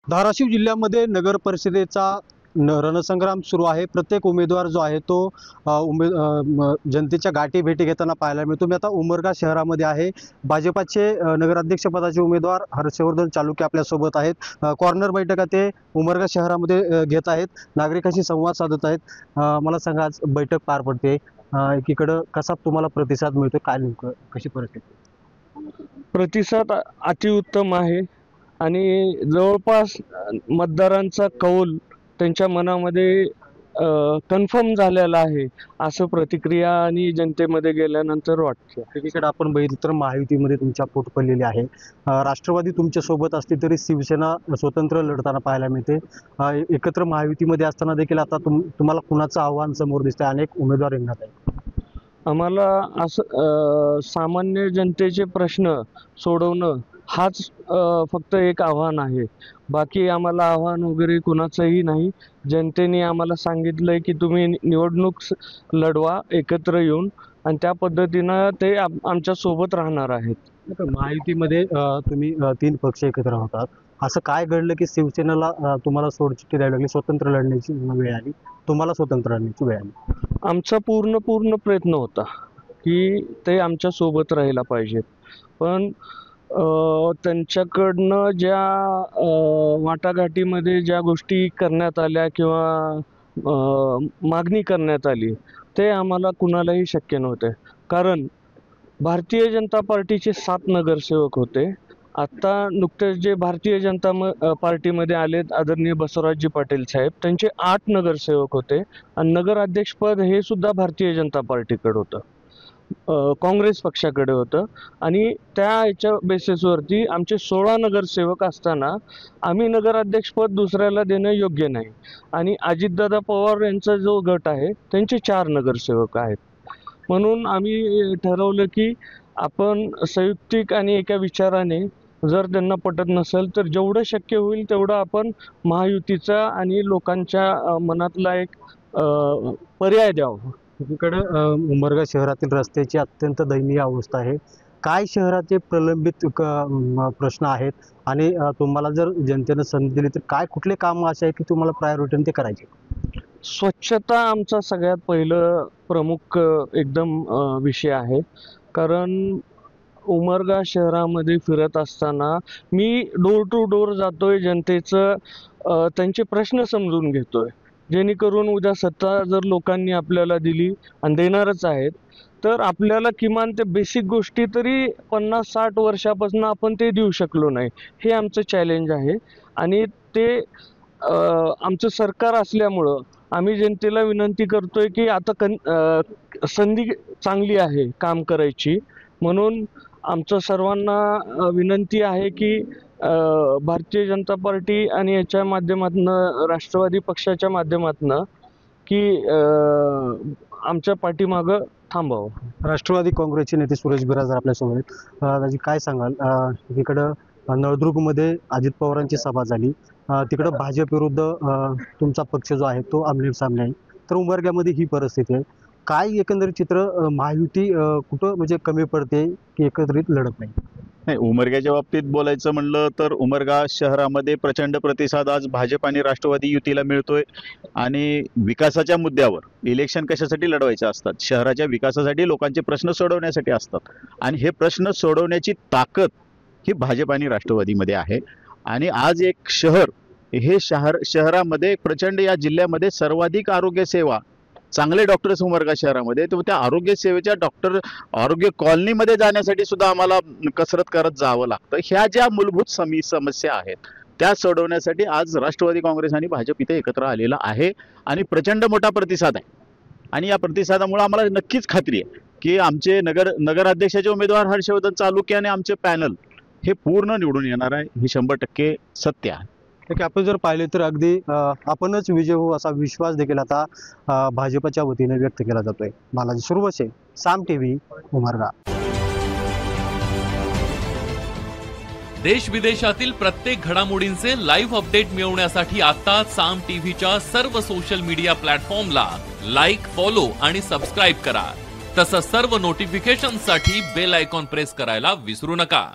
धाराशिव जिल्ह्यामध्ये नगर परिषदेचा रणसंग्राम सुरू आहे। प्रत्येक उमेदवार जो आहे तो जनतेच्या गाठी भेटी घेताना पाहायला मिळतो। मी आता उमरगा शहरामध्ये आहे। भाजपाचे नगराध्यक्ष पदाचे उमेदवार हर्षवर्धन चालुक्य आपल्या सोबत आहेत। कॉर्नर बैठका ते उमरगा शहरामध्ये घेत आहेत, नागरिकांशी संवाद साधत आहेत। मला सांगा, आज बैठक पार पडते, एकीकडे कसा तुम्हाला प्रतिसाद मिळतो, काय नेमकं कशी परिस्थिती? प्रतिसाद अतिउत्तम आहे आणि जवळपास मतदारांचा कौल त्यांच्या मनामध्ये कन्फर्म झालेला आहे असं प्रतिक्रिया आणि जनतेमध्ये गेल्यानंतर वाटतं। एकीकडे आपण बघितलं तर महायुतीमध्ये तुमच्या पोट पडलेली आहे। राष्ट्रवादी तुमच्या सोबत असली तरी शिवसेना स्वतंत्र लढताना पाहायला मिळते। एकत्र महायुतीमध्ये असताना देखील आता तुम्हाला कुणाचं आव्हान समोर दिसतंय? अनेक उमेदवार रिंगणात आहेत। आम्हाला असं सामान्य जनतेचे प्रश्न सोडवणं हाच फक्त एक आव्हान आहे। बाकी आम्हाला आव्हान वगैरे कुणाचंही नाही। जनतेने आम्हाला सांगितलंय की तुम्ही निवडणूक लढवा एकत्र येऊन, आणि त्या पद्धतीनं ते आमच्या सोबत राहणार आहेत। महायुतीमध्ये तुम्ही 3 पक्ष एकत्र होतात, असं काय घडलं की शिवसेनेला तुम्हाला सोडचिठ्ठी द्यावी लागली, स्वतंत्र लढण्याची वेळ आली, तुम्हाला स्वतंत्र लढण्याची वेळ आली? आमचा पूर्ण प्रयत्न होता की ते आमच्या सोबत राहायला पाहिजेत, पण त्यांच्याकडनं ज्या वाटाघाटीमध्ये ज्या गोष्टी करण्यात आल्या किंवा मागणी करण्यात आली ते आम्हाला कुणालाही शक्य नव्हते। कारण भारतीय जनता पार्टीचे 7 नगरसेवक होते। आता नुकतेच जे भारतीय जनता पार्टीमध्ये आलेत आदरणीय बसवराजजी पाटील साहेब, त्यांचे 8 नगरसेवक होते आणि नगराध्यक्षपद हे सुद्धा भारतीय जनता पार्टीकडे होतं, काँग्रेस पक्षाकडे होतं। आणि त्या ह्याच्या बेसिसवरती आमचे 16 नगरसेवक असताना आम्ही नगराध्यक्षपद दुसऱ्याला देणं योग्य नाही। आणि अजितदादा पवार यांचा जो गट आहे त्यांचे 4 नगरसेवक आहेत, म्हणून आम्ही ठरवलं की आपण संयुक्तिक आणि एका विचाराने, जर त्यांना पटत नसेल तर जेवढं शक्य होईल तेवढं आपण महायुतीचा आणि लोकांच्या मनातला एक पर्याय द्यावा। एकीकडे उमरगा शहरातील रस्त्याची अत्यंत दयनीय अवस्था आहे। काय शहराचे प्रलंबित प्रश्न आहेत आणि तुम्हाला जर जनतेने संधी दिली तर काय कुठले काम असे आहे की तुम्हाला प्रायोरिटीने ते करायचे? स्वच्छता आमचा सगळ्यात पहिलं प्रमुख एकदम विषय आहे। कारण उमरगा शहरामध्ये फिरत असताना मी डोर टू डोर जातोय, जनतेचं त्यांचे प्रश्न समजून घेतोय, जेणेकरून उद्या सत्ता जर लोकांनी आपल्याला दिली आणि देणारच आहेत तर आपल्याला किमान ते बेसिक गोष्टी तरी 50-60 वर्षापासून आपण ते देऊ शकलो नाही, हे आमचं चॅलेंज आहे। आणि ते आमचं सरकार असल्यामुळं आम्ही जनतेला विनंती करतोय की आता संधी चांगली आहे काम करायची, म्हणून आमचं सर्वांना विनंती आहे की भारतीय जनता पार्टी आणि याच्या माध्यमातून राष्ट्रवादी पक्षाच्या माध्यमातून की आमच्या पाठीमागं थांबावं। राष्ट्रवादी काँग्रेसचे नेते सुरेश बिराजदार आपल्यासोबत आहेत। काय सांगाल, इकडं नळदुर्गमध्ये अजित पवारांची सभा झाली, तिकडं भाजप विरुद्ध तुमचा पक्ष जो आहे तो आमने सामने आहे, तर उमरग्यामध्ये ही परिस्थिती आहे। काय एकंदरीत चित्र महायुती कुठं म्हणजे कमी पडते की एकत्रित लढत नाही? नाही, उमरग्याच्या बाबतीत बोलायचं म्हणलं तर उमरगा शहरामध्ये प्रचंड प्रतिसाद आज भाजप आणि राष्ट्रवादी युतीला मिळतोय। आणि विकासाच्या मुद्द्यावर इलेक्शन कशासाठी लढवायचे असतात? शहराच्या विकासासाठी, लोकांचे प्रश्न सोडवण्यासाठी असतात, आणि हे प्रश्न सोडवण्याची ताकद ही भाजप आणि राष्ट्रवादीमध्ये आहे। आणि आज एक शहर, हे शहरामध्ये प्रचंड, या जिल्ह्यामध्ये सर्वाधिक आरोग्य सेवा, चांगले डॉक्टर्स उमरगा शहरामध्ये, तर त्या आरोग्य सेवेच्या आरोग्य कॉलनीमध्ये जाण्यासाठी सुद्धा आम्हाला कसरत करत जावं लागतं। ह्या ज्या मूलभूत समस्या आहेत त्या सोडवण्यासाठी आज राष्ट्रवादी काँग्रेस आणि भाजप इथे एकत्र आलेला आहे आणि प्रचंड मोठा प्रतिसाद आहे। आणि या प्रतिसादामुळे आम्हाला नक्कीच खात्री आहे की आमचे नगराध्यक्षाचे उमेदवार हर्षवर्धन चालुक्य आणि आमचे पॅनल हे पूर्ण निवडून येणार आहे, हे 100% सत्य आहे। ठीक, आपण जर पाहिले तर अगदी आपणच विजय होऊ असा विश्वास देखील आता भाजपच्या वतीने व्यक्त केला जातोय। बालाजी सुरवसे, साम टीव्ही, उमरगा। देश विदेशातील प्रत्येक घडामोडींचे लाईव्ह अपडेट मिळवण्यासाठी आता साम टीव्हीच्या सर्व सोशल मीडिया प्लॅटफॉर्मला लाईक, फॉलो आणि सबस्क्राईब करा। तसंच सर्व नोटिफिकेशनसाठी बेल आयकॉन प्रेस करायला विसरू नका।